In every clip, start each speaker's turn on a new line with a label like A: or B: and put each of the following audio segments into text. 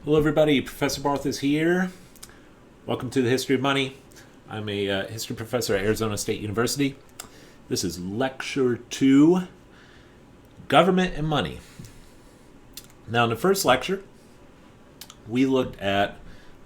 A: Hello, everybody. Professor Barth is here. Welcome to the History of Money. I'm a history professor at Arizona State University. This is Lecture 2, Government and Money. Now, in the first lecture, we looked at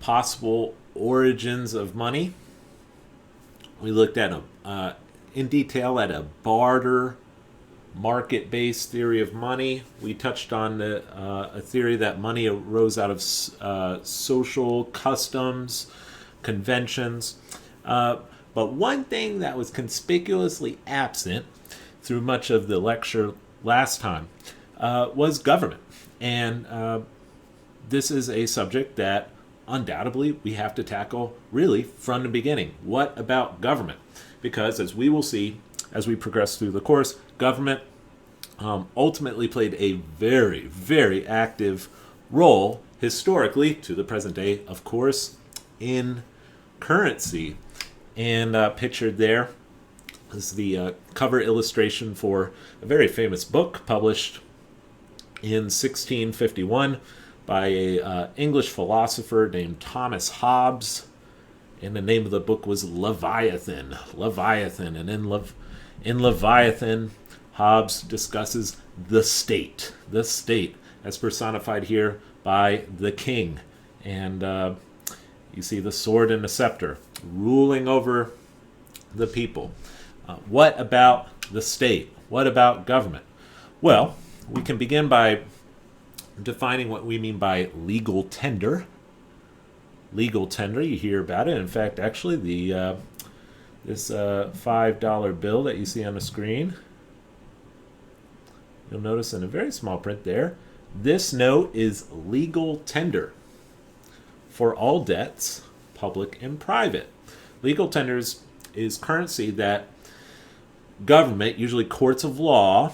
A: possible origins of money. We looked at in detail at a barter market-based theory of money. We touched on a theory that money arose out of social customs, conventions. But one thing that was conspicuously absent through much of the lecture last time was government. And this is a subject that undoubtedly we have to tackle really from the beginning. What about government? Because as we will see as we progress through the course, government ultimately played a very, very active role historically to the present day, of course, in currency. And pictured there is the cover illustration for a very famous book published in 1651 by an English philosopher named Thomas Hobbes. And the name of the book was Leviathan. And in Leviathan, Hobbes discusses the state as personified here by the king. And you see the sword and the scepter ruling over the people. What about the state? What about government? Well, we can begin by defining what we mean by legal tender. Legal tender, you hear about it. In fact, actually, this $5 bill that you see on the screen, you'll notice in a very small print there, this note is legal tender for all debts, public and private. Legal tenders is currency that government, usually courts of law,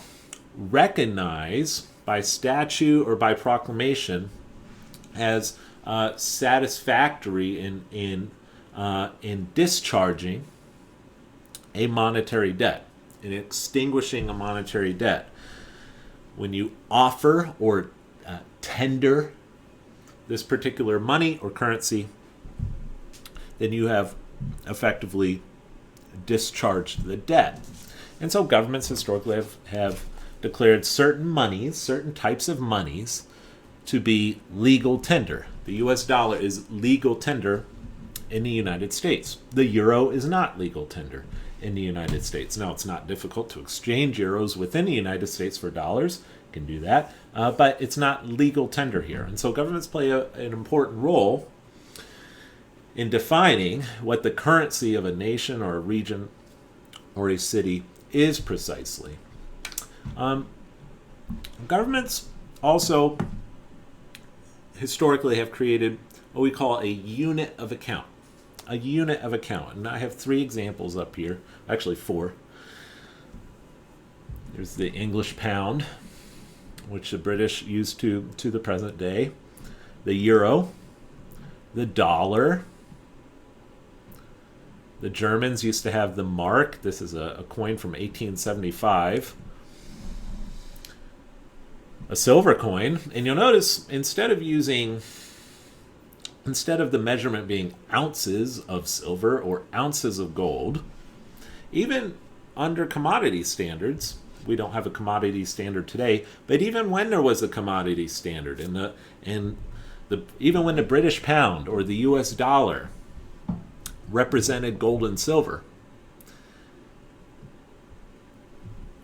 A: recognize by statute or by proclamation as satisfactory in discharging a monetary debt, in extinguishing a monetary debt. When you offer or tender this particular money or currency, then you have effectively discharged the debt. And so governments historically have declared certain monies, certain types of monies, to be legal tender. The US dollar is legal tender in the United States. The euro is not legal tender in the United States. Now, it's not difficult to exchange euros within the United States for dollars. You can do that. But it's not legal tender here. And so governments play an important role in defining what the currency of a nation or a region or a city is precisely. Governments also historically have created what we call a unit of account. A unit of account. And I have 3 examples up here. Actually, 4. There's the English pound, which the British used to the present day. The euro. The dollar. The Germans used to have the mark. This is a coin from 1875. A silver coin. And you'll notice instead of the measurement being ounces of silver or ounces of gold, even under commodity standards, we don't have a commodity standard today, but even when there was a commodity standard, even when the British pound or the US dollar represented gold and silver,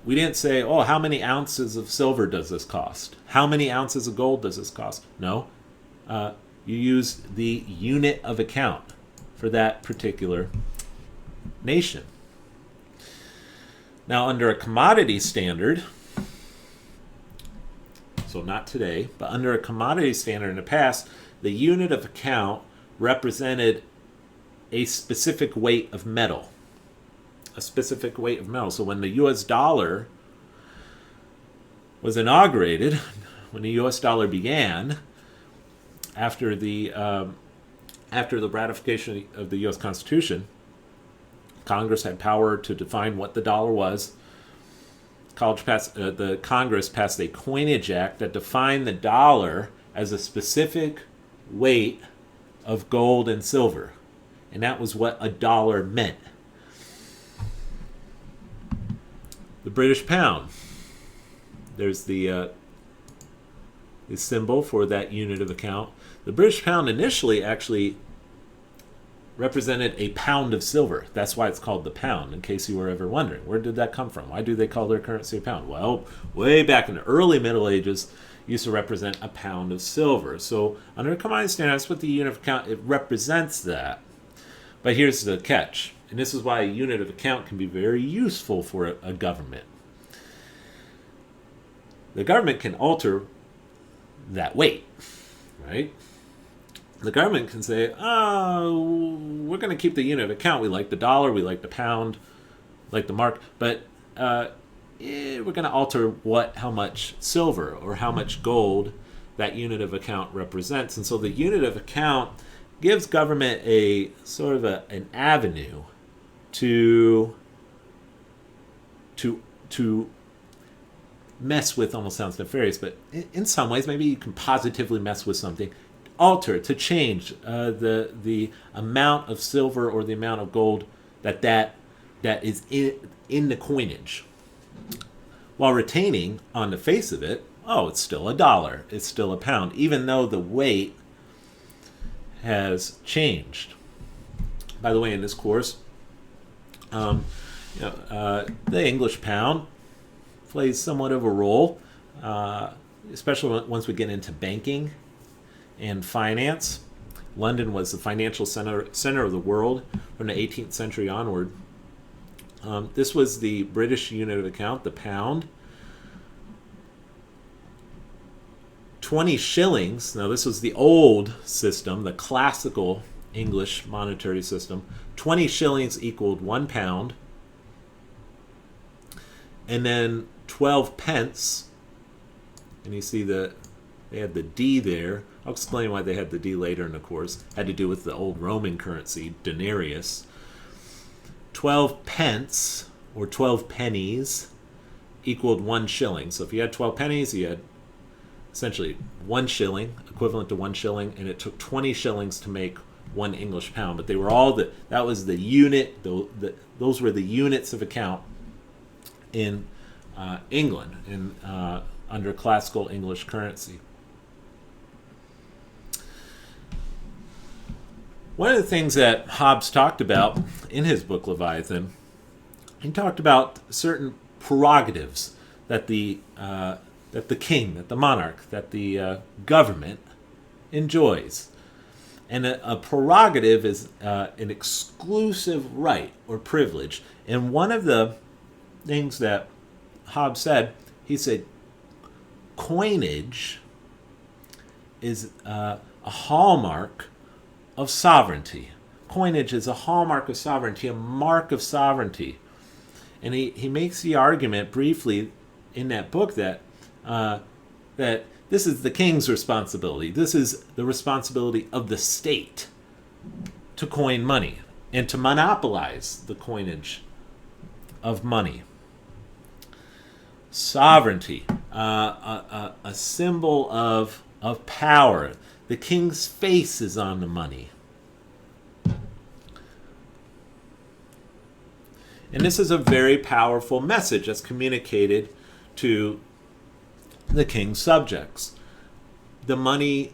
A: we didn't say, oh, how many ounces of silver does this cost? How many ounces of gold does this cost? No. You use the unit of account for that particular nation. Now, under a commodity standard, so not today, but under a commodity standard in the past, the unit of account represented a specific weight of metal. A specific weight of metal. So when the US dollar was inaugurated, when the US dollar began, after the ratification of the US Constitution, Congress had power to define what the dollar was. The Congress passed a coinage act that defined the dollar as a specific weight of gold and silver. And that was what a dollar meant. The British pound. There's the symbol for that unit of account. The British pound initially actually represented a pound of silver. That's why it's called the pound, in case you were ever wondering. Where did that come from? Why do they call their currency a pound? Well, way back in the early Middle Ages, it used to represent a pound of silver. So under combined standards, with the unit of account, it represents that. But here's the catch, and this is why a unit of account can be very useful for a government. The government can alter that weight, right? The government can say, oh, we're going to keep the unit of account. We like the dollar, we like the pound, like the mark, but we're going to alter how much silver or how much gold that unit of account represents. And so the unit of account gives government a sort of an avenue to mess with. Almost sounds nefarious, but in some ways maybe you can positively mess with something, alter, to change the amount of silver or the amount of gold that is in the coinage, while retaining on the face of it, oh, it's still a dollar, it's still a pound, even though the weight has changed. By the way, in this course, the English pound plays somewhat of a role, especially once we get into banking and finance. London was the financial center of the world from the 18th century onward. This was the British unit of account, the pound. 20 shillings, now this was the old system, the classical English monetary system. 20 shillings equaled 1 pound. And then 12 pence, and you see they had the D there. I'll explain why they had the D later in the course. Had to do with the old Roman currency, denarius. 12 pence, or 12 pennies, equaled 1 shilling. So if you had 12 pennies, you had essentially 1 shilling, equivalent to 1 shilling, and it took 20 shillings to make 1 English pound. But they were all that was the unit, those were the units of account in England, under classical English currency. One of the things that Hobbes talked about in his book Leviathan, he talked about certain prerogatives that the king, that the monarch, that the government enjoys. And a prerogative is an exclusive right or privilege. And one of the things that Hobbes said, he said, coinage is a hallmark of sovereignty. Coinage is a hallmark of sovereignty, a mark of sovereignty. And he makes the argument briefly in that book that this is the king's responsibility. This is the responsibility of the state to coin money and to monopolize the coinage of money. Sovereignty, a symbol of power. The king's face is on the money. And this is a very powerful message that's communicated to the king's subjects. The money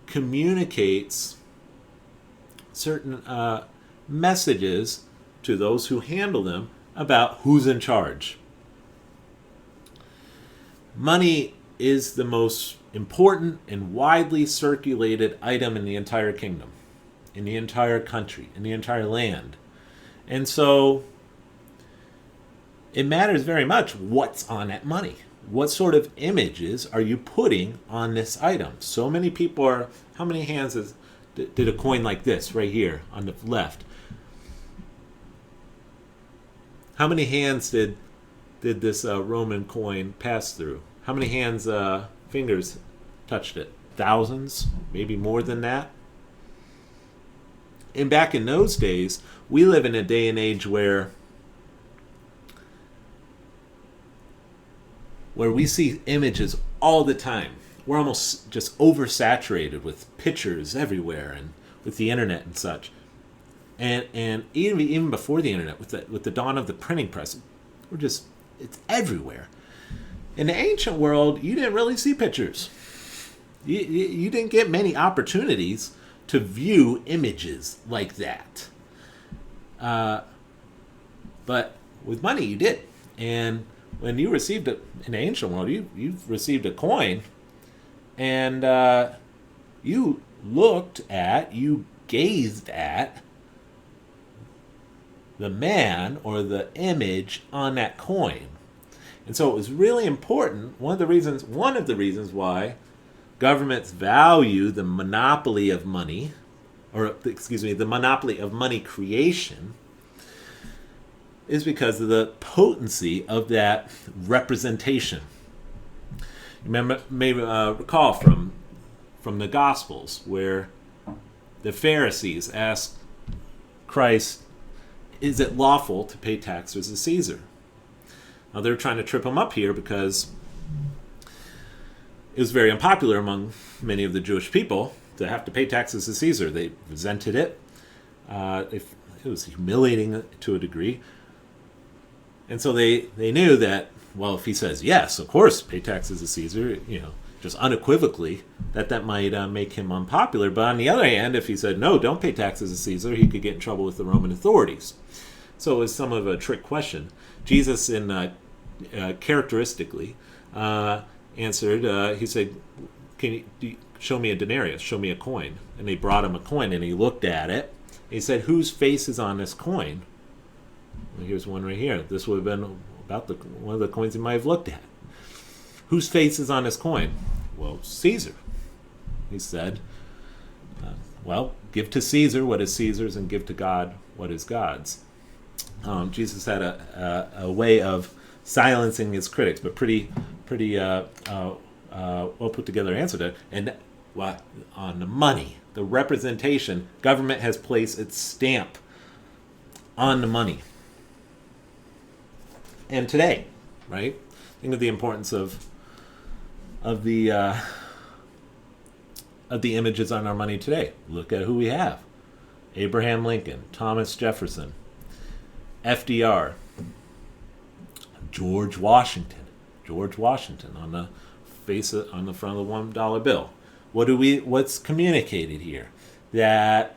A: communicates certain messages to those who handle them about who's in charge. Money is the most important and widely circulated item in the entire kingdom, in the entire country, in the entire land. And so it matters very much what's on that money. What sort of images are you putting on this item? So many people are, how many hands did a coin like this right here on the left? How many hands did this Roman coin pass through? How many hands, fingers touched it? Thousands, maybe more than that. And back in those days, we live in a day and age where we see images all the time. we're almost just oversaturated with pictures everywhere and with the internet and such. And even before the internet, with the dawn of the printing press, it's everywhere. In the ancient world, you didn't really see pictures. You didn't get many opportunities to view images like that. But with money, you did. And when you received it in the ancient world, you received a coin, and you gazed at the man or the image on that coin. And so it was really important. One of the reasons why governments value the monopoly of money, the monopoly of money creation, is because of the potency of that representation. You may recall from the Gospels where the Pharisees asked Christ, is it lawful to pay taxes to Caesar? Now they're trying to trip him up here because it was very unpopular among many of the Jewish people to have to pay taxes to Caesar. They resented it. It was humiliating to a degree. And so they knew that, well, if he says, yes, of course, pay taxes to Caesar, just unequivocally, that might make him unpopular. But on the other hand, if he said, no, don't pay taxes to Caesar, he could get in trouble with the Roman authorities. So it was some of a trick question. Jesus, characteristically, answered, he said, can you show me a denarius, show me a coin. And they brought him a coin, and he looked at it. He said, whose face is on this coin? Well, here's one right here. This would have been about one of the coins he might have looked at. Whose face is on this coin? Well, Caesar. He said, well, give to Caesar what is Caesar's and give to God what is God's. Jesus had a way of silencing his critics, but pretty well put together answer to it. And on the money, the representation, government has placed its stamp on the money. And today, right? Think of the importance of the images on our money today. Look at who we have: Abraham Lincoln, Thomas Jefferson, FDR, George Washington on the on the front of the $1 bill. What's communicated here? That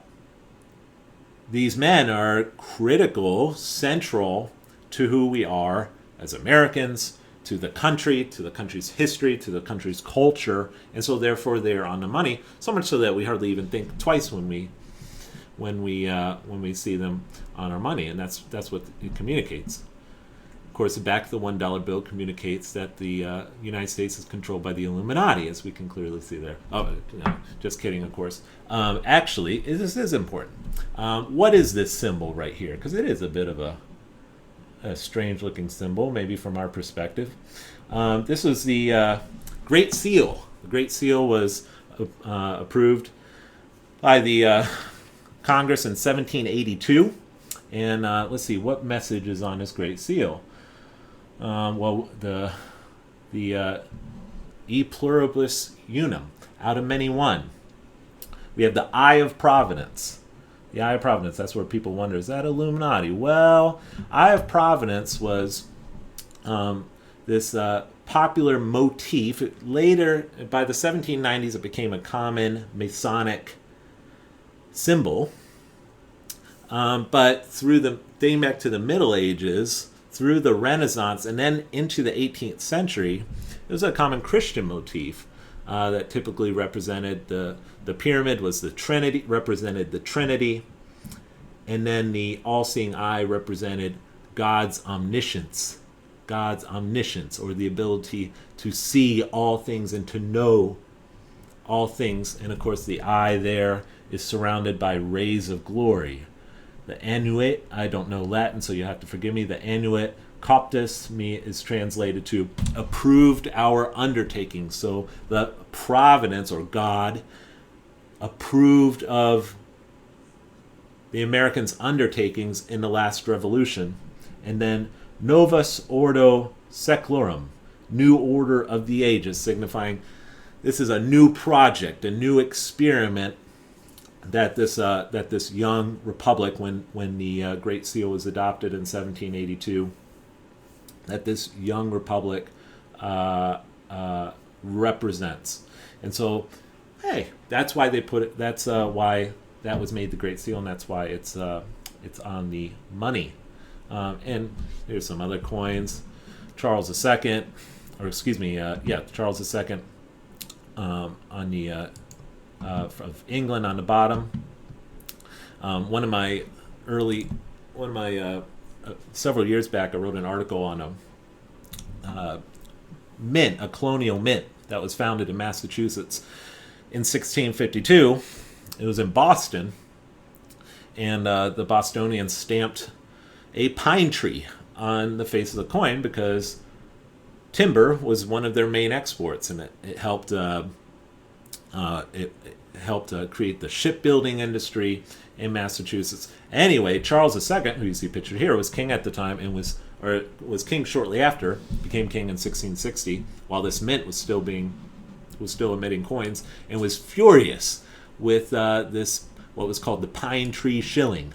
A: these men are critical, central to who we are as Americans, to the country's history, to the country's culture, and so therefore they're on the money. So much so that we hardly even think twice when we see them on our money, and that's what it communicates. Of course, the back of the $1 bill communicates that the United States is controlled by the Illuminati, as we can clearly see there. Oh, just kidding, of course. Actually, this is important. What is this symbol right here? Because it is a bit of a strange-looking symbol, maybe from our perspective. This was the Great Seal. The Great Seal was approved by the Congress in 1782. And let's see, what message is on this Great Seal? Well, the E pluribus unum, out of many one. We have the Eye of Providence. The Eye of Providence, that's where people wonder, is that Illuminati? Well, Eye of Providence was this popular motif. Later, by the 1790s, it became a common Masonic symbol. But dating back to the Middle Ages, through the Renaissance, and then into the 18th century, it was a common Christian motif that typically represented the pyramid was the Trinity, represented the Trinity, and then the all-seeing eye represented God's omniscience, or the ability to see all things and to know all things. And of course, the eye there is surrounded by rays of glory. The annuit, I don't know Latin, so you have to forgive me. The annuit coptis is translated to approved our undertaking. So the providence, or God, approved of the Americans' undertakings in the last revolution. And then Novus Ordo Seclorum, new order of the ages, signifying this is a new project, a new experiment that this young republic, when the Great Seal was adopted in 1782, that this young republic represents. And so, hey, that's why they put it. That's why that was made the Great Seal, and that's why it's on the money. And there's some other coins. Charles II, or excuse me, Charles II on the of England on the bottom. One of my several years back, I wrote an article on a colonial mint that was founded in Massachusetts in 1652. It was in Boston, and the Bostonians stamped a pine tree on the face of the coin because timber was one of their main exports, and it helped create the shipbuilding industry in Massachusetts. Anyway, Charles II, who you see pictured here, was king at the time and was king shortly after, became king in 1660, while this mint was still emitting coins, and was furious with this, what was called the pine tree shilling,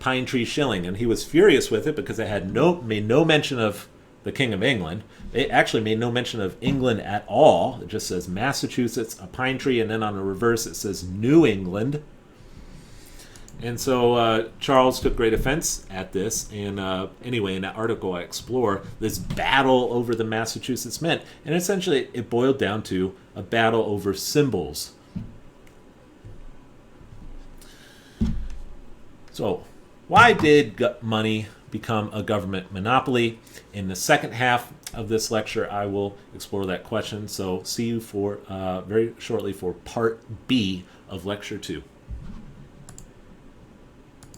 A: and he was furious with it because it had made no mention of the King of England. It actually made no mention of England at all. It just says Massachusetts, a pine tree, and then on the reverse it says New England. And so Charles took great offense at this. And anyway, in that article I explore this battle over the Massachusetts mint. And essentially it boiled down to a battle over symbols. So why did money become a government monopoly? In the second half of this lecture, I will explore that question. So see you very shortly for part B of lecture 2.